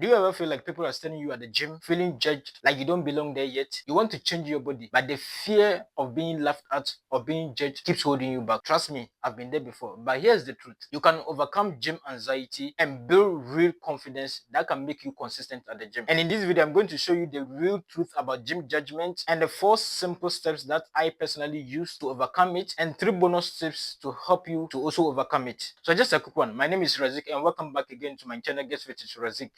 Do you ever feel like people are standing you at the gym, feeling judged, like you don't belong there yet? You want to change your body, but the fear of being laughed at or being judged keeps holding you back. Trust me, I've been there before. But here's the truth. You can overcome gym anxiety and build real confidence that can make you consistent at the gym. And in this video, I'm going to show you the real truth about gym judgment and the 4 simple steps that I personally use to overcome it, and 3 bonus tips to help you to also overcome it. So just a quick one. My name is Raziik and welcome back again to my channel. Guess which is Raziik.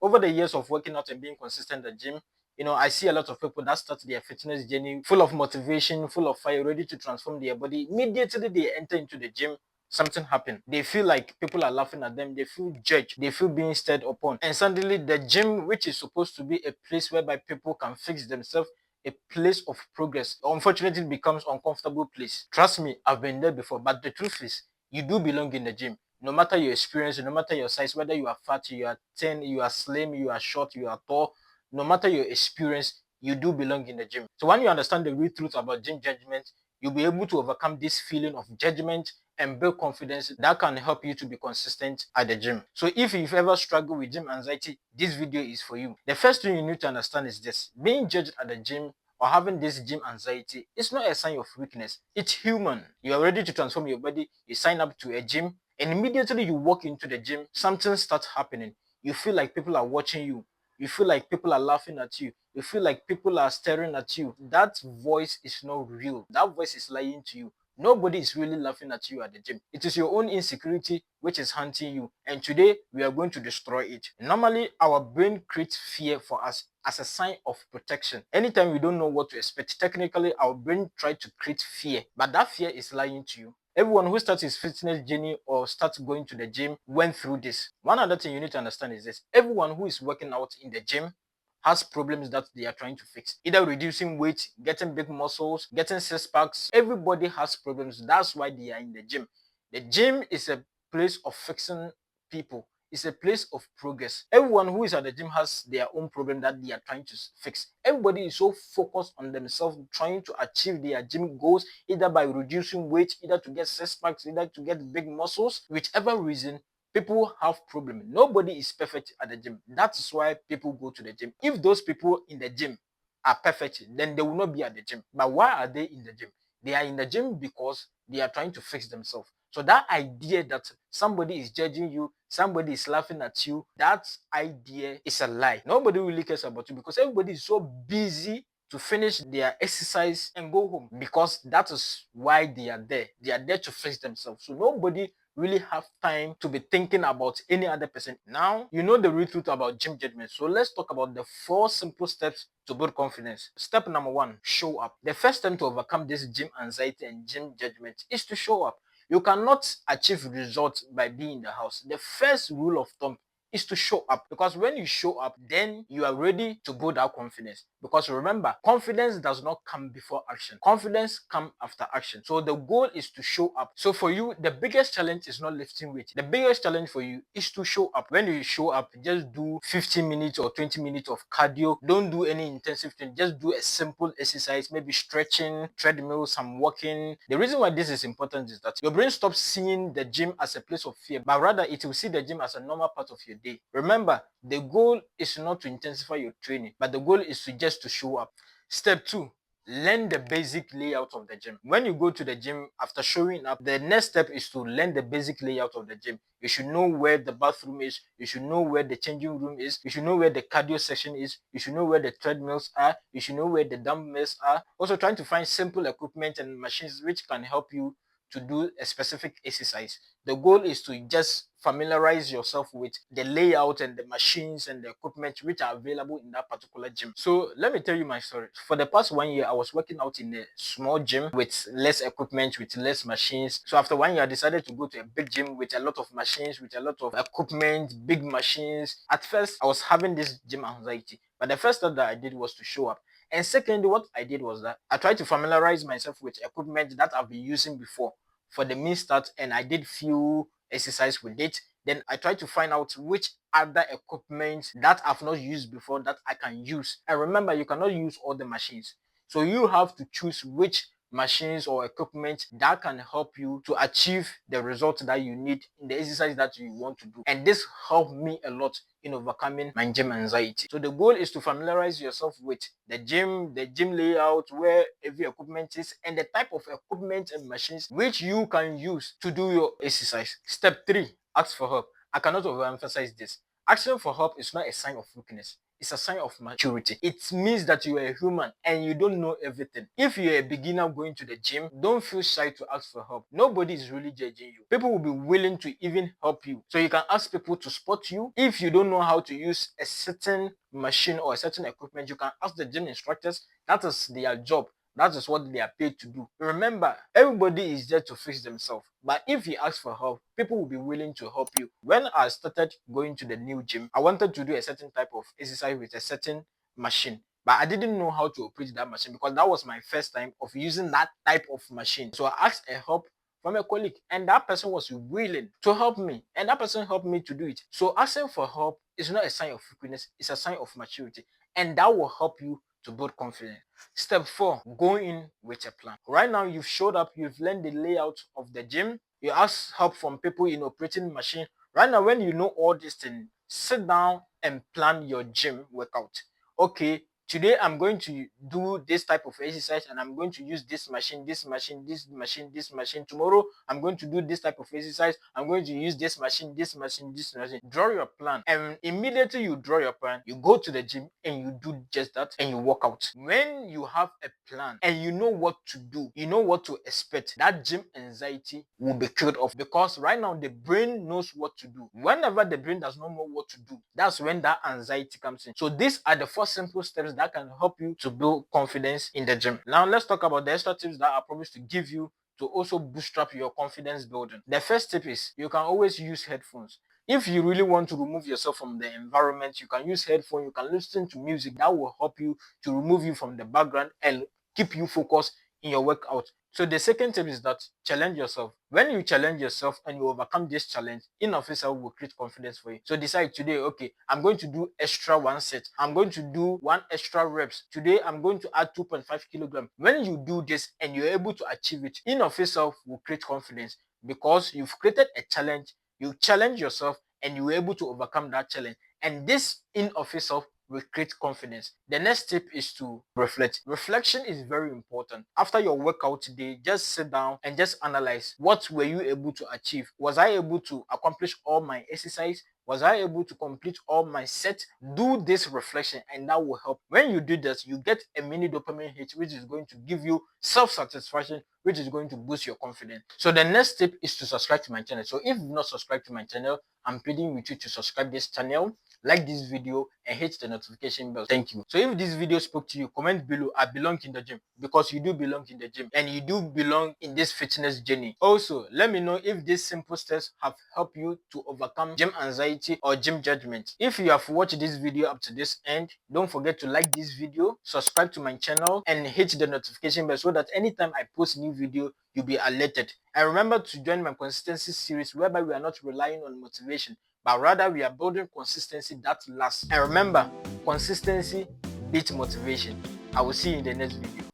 Over the years of working out and being consistent at the gym, I see a lot of people that start their fitness journey full of motivation, full of fire, ready to transform their body. Immediately they enter into the gym, something happened. They feel like people are laughing at them. They feel judged. They feel being stared upon. And suddenly the gym, which is supposed to be a place whereby people can fix themselves, a place of progress, unfortunately becomes uncomfortable place. Trust me, I've been there before. But the truth is, you do belong in the gym. No matter your experience, no matter your size, whether you are fat, you are thin, you are slim, you are short, you are tall, no matter your experience, you do belong in the gym. So when you understand the real truth about gym judgment, you'll be able to overcome this feeling of judgment and build confidence that can help you to be consistent at the gym. So if you've ever struggled with gym anxiety, this video is for you. The first thing you need to understand is this: being judged at the gym or having this gym anxiety is not a sign of weakness. It's human. You are ready to transform your body, you sign up to a gym, and immediately you walk into the gym, something starts happening. You feel like people are watching you. You feel like people are laughing at you. You feel like people are staring at you. That voice is not real. That voice is lying to you. Nobody is really laughing at you at the gym. It is your own insecurity which is hunting you. And today we are going to destroy it. Normally, our brain creates fear for us as a sign of protection. Anytime we don't know what to expect, technically our brain tries to create fear. But that fear is lying to you. Everyone who starts his fitness journey or starts going to the gym went through this. One other thing you need to understand is this: everyone who is working out in the gym has problems that they are trying to fix. Either reducing weight, getting big muscles, getting six packs. Everybody has problems. That's why they are in the gym. The gym is a place of fixing people. It's a place of progress. Everyone who is at the gym has their own problem that they are trying to fix. Everybody is so focused on themselves, trying to achieve their gym goals, either by reducing weight, either to get six packs, either to get big muscles. Whichever reason, people have problems. Nobody is perfect at the gym. That's why people go to the gym. If those people in the gym are perfect, then they will not be at the gym. But why are they in the gym? They are in the gym because they are trying to fix themselves. So that idea that somebody is judging you, somebody is laughing at you, that idea is a lie. Nobody really cares about you because everybody is so busy to finish their exercise and go home, because that is why they are there. They are there to fix themselves. So nobody really have time to be thinking about any other person. Now, you know the real truth about gym judgment. So let's talk about the 4 simple steps to build confidence. Step number 1, show up. The first step to overcome this gym anxiety and gym judgment is to show up. You cannot achieve results by being in the house. The first rule of thumb is to show up, because when you show up, then you are ready to build that confidence. Because remember, confidence does not come before action. Confidence comes after action. So the goal is to show up. So for you, the biggest challenge is not lifting weight. The biggest challenge for you is to show up. When you show up, just do 15 minutes or 20 minutes of cardio. Don't do any intensive thing. Just do a simple exercise, maybe stretching, treadmill, some walking. The reason why this is important is that your brain stops seeing the gym as a place of fear, but rather it will see the gym as a normal part of your day. Remember, the goal is not to intensify your training, but the goal is to just to show up. Step 2, learn the basic layout of the gym. When you go to the gym after showing up, the next step is to learn the basic layout of the gym. You should know where the bathroom is. You should know where the changing room is. You should know where the cardio section is. You should know where the treadmills are. You should know where the dumbbells are. Also, trying to find simple equipment and machines which can help you to do a specific exercise. The goal is to just familiarize yourself with the layout and the machines and the equipment which are available in that particular gym. So let me tell you my story. For the past 1 year, I was working out in a small gym with less equipment, with less machines. So after 1 year, I decided to go to a big gym with a lot of machines, with a lot of equipment, big machines. At first, I was having this gym anxiety, but the first step that I did was to show up. And secondly, what I did was that I tried to familiarize myself with equipment that I've been using before for the main start, and I did few exercise with it. Then I try to find out which other equipment that I've not used before that I can use. And remember, you cannot use all the machines. So you have to choose which machines or equipment that can help you to achieve the result that you need in the exercise that you want to do. And this helped me a lot in overcoming my gym anxiety. So the goal is to familiarize yourself with the gym layout, where every equipment is, and the type of equipment and machines which you can use to do your exercise. Step 3, ask for help. I cannot overemphasize this. Asking for help is not a sign of weakness. It's a sign of maturity. It means that you are a human and you don't know everything. If you're a beginner going to the gym, don't feel shy to ask for help. Nobody is really judging you. People will be willing to even help you. So you can ask people to support you. If you don't know how to use a certain machine or a certain equipment, you can ask the gym instructors. That is their job. That is what they are paid to do. Remember, everybody is there to fix themselves. But if you ask for help, people will be willing to help you. When I started going to the new gym, I wanted to do a certain type of exercise with a certain machine. But I didn't know how to operate that machine because that was my first time of using that type of machine. So I asked a help from a colleague, and that person was willing to help me, and that person helped me to do it. So asking for help is not a sign of weakness, it's a sign of maturity, and that will help you to build confidence. Step 4, go in with a plan. Right now, you've showed up, you've learned the layout of the gym, you ask help from people in operating machine. Right now, when you know all these things, sit down and plan your gym workout. Okay, today I'm going to do this type of exercise and I'm going to use this machine, this machine, this machine, this machine. Tomorrow I'm going to do this type of exercise. I'm going to use this machine, this machine, this machine. Draw your plan, and immediately you draw your plan, you go to the gym and you do just that and you work out. When you have a plan and you know what to do, you know what to expect, that gym anxiety will be killed off, because right now the brain knows what to do. Whenever the brain does not know what to do, that's when that anxiety comes in. So these are the 4 simple steps that can help you to build confidence in the gym. Now let's talk about the extra tips that I promised to give you to also bootstrap your confidence building. The first tip is you can always use headphones. If you really want to remove yourself from the environment, you can use headphones, you can listen to music that will help you to remove you from the background and keep you focused in your workout. So the second tip is that challenge yourself. When you challenge yourself and you overcome this challenge, in of itself will create confidence for you. So decide today, okay, I'm going to do extra 1 set. I'm going to do 1 extra reps. Today I'm going to add 2.5 kilograms. When you do this and you're able to achieve it, in of itself will create confidence, because you've created a challenge, you challenge yourself and you were able to overcome that challenge. And this in of itself will create confidence. The next tip is to reflect. Reflection is very important. After your workout today, just sit down and just analyze, what were you able to achieve? Was I able to accomplish all my exercise? Was I able to complete all my sets? Do this reflection and that will help. When you do this, you get a mini dopamine hit, which is going to give you self-satisfaction, which is going to boost your confidence. So the next tip is to subscribe to my channel. So if you've not subscribed to my channel, I'm pleading with you to subscribe this channel, like this video, and hit the notification bell. Thank you. So if this video spoke to you, comment below, I belong in the gym, because you do belong in the gym and you do belong in this fitness journey. Also, let me know if these simple steps have helped you to overcome gym anxiety or gym judgment. If you have watched this video up to this end, don't forget to like this video, subscribe to my channel, and hit the notification bell so that anytime I post new video, you'll be alerted. And remember to join my consistency series, whereby we are not relying on motivation, but rather we are building consistency that lasts. And remember, consistency beats motivation. I will see you in the next video.